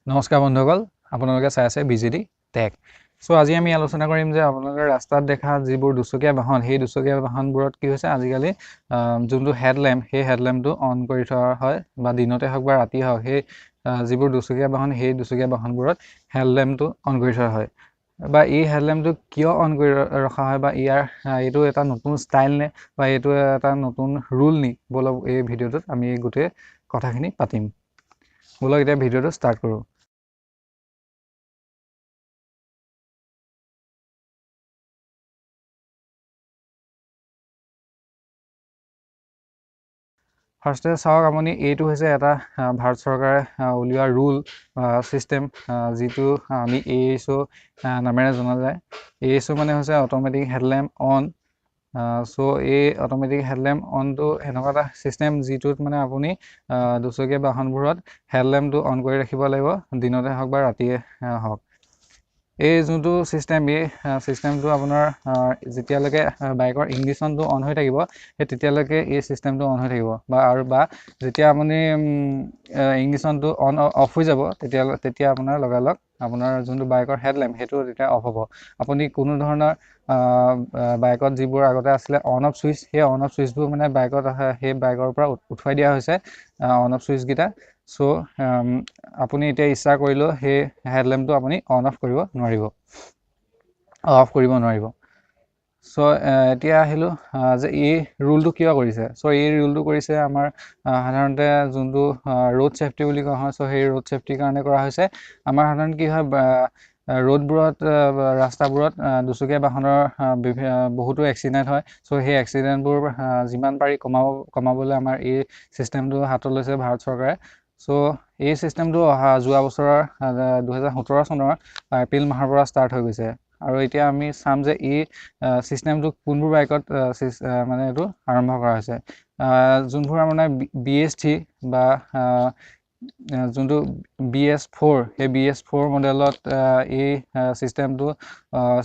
নমস্কাৰ বন্ধুসকল, আপোনালোকে চাই আছে বিজেডি টেক। সো আজি আমি আলোচনা কৰিম যে আপোনালোকে ৰাস্তাত দেখা যিবোৰ দুচকীয়া বাহন, সেই দুচকীয়া বাহনবোৰত কি হৈছে আজিকালি যোনটো হেডলেম্প, সেই হেডলেম্পটো অন কৰি থোৱা হয় বা দিনতে হওক বা ৰাতি হওক, সেই যিবোৰ দুচকীয়া বাহন, সেই দুচকীয়া বাহনবোৰত হেডলেম্পটো অন কৰি থোৱা হয়। বা এই হেডলেম্পটো কিয় অন কৰি ৰখা হয় বা এইটো এটা নতুন ষ্টাইল নে বা এইটো এটা নতুন ৰুল নি, বলক এই ভিডিঅ'টোত আমি গোটেই কথাখিনি পাতিম। বলক এতিয়া ভিডিঅ'টো ষ্টাৰ্ট কৰোঁ। ফাৰ্ষ্টে চাওক, আপুনি এইটো হৈছে এটা ভাৰত চৰকাৰে উলিওৱা ৰুল ছিষ্টেম, যিটো আমি ASO নামেৰে জনা যায়। ASO মানে হৈছে অট'মেটিক হেডলেম্প অন। চ' এই অট'মেটিক হেডলেম্প অনটো এনেকুৱা এটা ছিষ্টেম যিটোত মানে আপুনি দুচকীয়া বাহনবোৰত হেডলেম্পটো অন কৰি ৰাখিব লাগিব, দিনতে হওক বা ৰাতিয়ে হওক। এই যোনটো ছিষ্টেম, এই ছিষ্টেমটো আপোনাৰ যেতিয়ালৈকে বাইকৰ ইগনিশ্যনটো অন হৈ থাকিব, সেই তেতিয়ালৈকে এই ছিষ্টেমটো অন হৈ থাকিব বা যেতিয়া আপুনি ইগনিশ্যনটো অফ হৈ যাব, তেতিয়া আপোনাৰ লগালগ আপোনাৰ যোনটো বাইকৰ হেডলেম্প, সেইটো তেতিয়া অফ হ'ব। আপুনি কোনো ধৰণৰ বাইকত যিবোৰ আগতে আছিলে অন অফ ছুইচ, সেই অন অফ ছুইচবোৰ মানে সেই বাইকৰ পৰা উঠুৱাই দিয়া হৈছে অন অফ ছুইচকেইটা। চ' আপুনি এতিয়া ইচ্ছা কৰিলেও সেই হেডলেম্পটো আপুনি অন অফ কৰিব নোৱাৰিব, অফ কৰিব নোৱাৰিব। চ' এতিয়া আহিলোঁ যে এই ৰুলটো কিয় কৰিছে। চ' এই ৰুলটো কৰিছে আমাৰ সাধাৰণতে যোনটো ৰোড ছেফটি বুলি কোৱা হয়। চ' সেই ৰোড ছেফটিৰ কাৰণে কৰা হৈছে। আমাৰ সাধাৰণতে কি হয়, ৰোডবোৰত ৰাস্তাবোৰত দুচকীয়া বাহনৰ বহুতো এক্সিডেণ্ট হয়। চ' সেই এক্সিডেণ্টবোৰ যিমান পাৰি কমাবলৈ আমাৰ এই ছিষ্টেমটো হাতত লৈছে ভাৰত চৰকাৰে। চ' এই ছিষ্টেমটো যোৱা বছৰৰ 2017 চনৰ এপ্ৰিল মাহৰ পৰা ষ্টাৰ্ট হৈ গৈছে। আৰু এতিয়া আমি চাম যে এই ছিষ্টেমটো কোনবোৰ বাইকত মানে এইটো আৰম্ভ কৰা হৈছে। যোনবোৰ মানে BS3 বা যোনটো BS4, সেই BS4 মডেলত এই ছিষ্টেমটো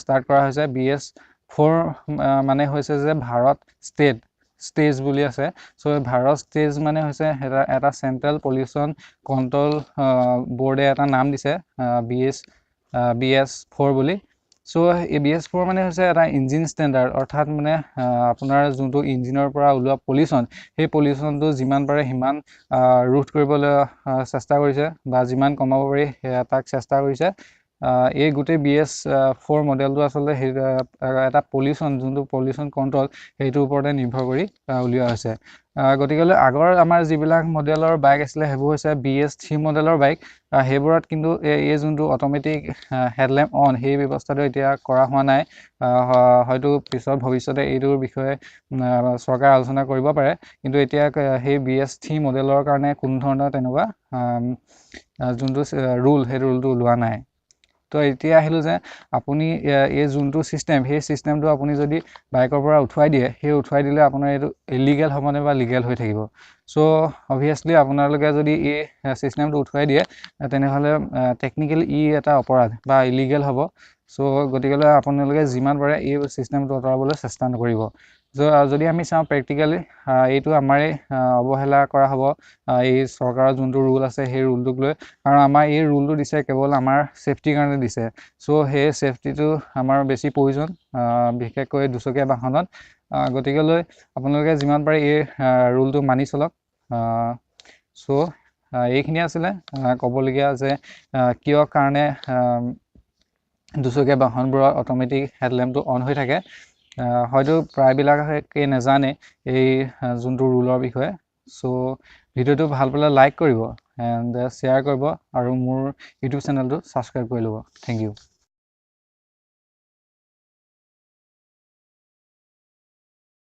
ষ্টাৰ্ট কৰা হৈছে। BS4 মানে হৈছে যে ভাৰত ষ্টেজ বুলি আছে। চ' ভাৰত ষ্টেজ মানে হৈছে এটা চেণ্ট্ৰেল পলিউশ্যন কণ্ট্ৰল বৰ্ডে এটা নাম দিছে BS4 বুলি। চ' এই BS4 মানে হৈছে এটা ইঞ্জিন ষ্টেণ্ডাৰ্ড, অৰ্থাৎ মানে আপোনাৰ যোনটো ইঞ্জিনৰ পৰা ওলোৱা পলিউশ্যন, সেই পলিউশ্যনটো যিমান পাৰে সিমান ৰোধ কৰিবলৈ চেষ্টা কৰিছে বা যিমান কমাব পাৰি তাক চেষ্টা কৰিছে। এই গোটেই BS4 মডেলটো আচলতে সেই এটা যোনটো পলিউশ্যন কণ্ট্ৰল, সেইটোৰ ওপৰতে নিৰ্ভৰ কৰি উলিওৱা হৈছে। গতিকেলৈ আগৰ আমাৰ যিবিলাক মডেলৰ বাইক আছিলে, সেইবোৰ হৈছে BS3 মডেলৰ বাইক। সেইবোৰত কিন্তু এই যোনটো অট'মেটিক হেডলেম্প অন, সেই ব্যৱস্থাটো এতিয়া কৰা হোৱা নাই। হয়তো পিছত ভৱিষ্যতে এইটোৰ বিষয়ে চৰকাৰে আলোচনা কৰিব পাৰে, কিন্তু এতিয়া সেই BS3 মডেলৰ কাৰণে কোনো ধৰণৰ তেনেকুৱা যোনটো ৰুল, সেই ৰুলটো ওলোৱা নাই। তো এতিয়া আহিলোঁ যে আপুনি এই যোনটো ছিষ্টেম, সেই ছিষ্টেমটো আপুনি যদি বাইকৰ পৰা উঠুৱাই দিয়ে, সেই উঠুৱাই দিলে আপোনাৰ এইটো ইলিগেল হ'বনে বা লিগেল হৈ থাকিব। চ' অভিয়াছলি আপোনালোকে যদি এই ছিষ্টেমটো উঠুৱাই দিয়ে, তেনেহ'লে টেকনিকেলি এটা অপৰাধ বা ইলিগেল হ'ব। চ' গতিকেলৈ আপোনালোকে যিমান পাৰে এই ছিষ্টেমটো আঁতৰাবলৈ চেষ্টা নকৰিব। যদি আমি চাওঁ প্ৰেক্টিকেলি, এইটো আমাৰেই অৱহেলা কৰা হ'ব এই চৰকাৰৰ যোনটো ৰুল আছে, সেই ৰুলটোক লৈ। কাৰণ আমাৰ এই ৰুলটো দিছে কেৱল আমাৰ ছেফটিৰ কাৰণে দিছে। চ' সেই ছেফটিটো আমাৰ বেছি প্ৰয়োজন, বিশেষকৈ দুচকীয়া বাহনত। গতিকেলৈ আপোনালোকে যিমান পাৰে এই ৰুলটো মানি চলক। চ' এইখিনি আছিলে ক'বলগীয়া যে কিয় কাৰণে দুচকীয়া বাহনবোৰৰ অট'মেটিক হেডলেম্পটো অন হৈ থাকে। হয়তো প্ৰায়বিলাকে নাজানে এই যোনটো ৰুলৰ বিষয়ে। চ' ভিডিঅ'টো ভাল পালে লাইক কৰিব এণ্ড শ্বেয়াৰ কৰিব আৰু মোৰ ইউটিউব চেনেলটো ছাবস্ক্ৰাইব কৰি ল'ব। Thank U.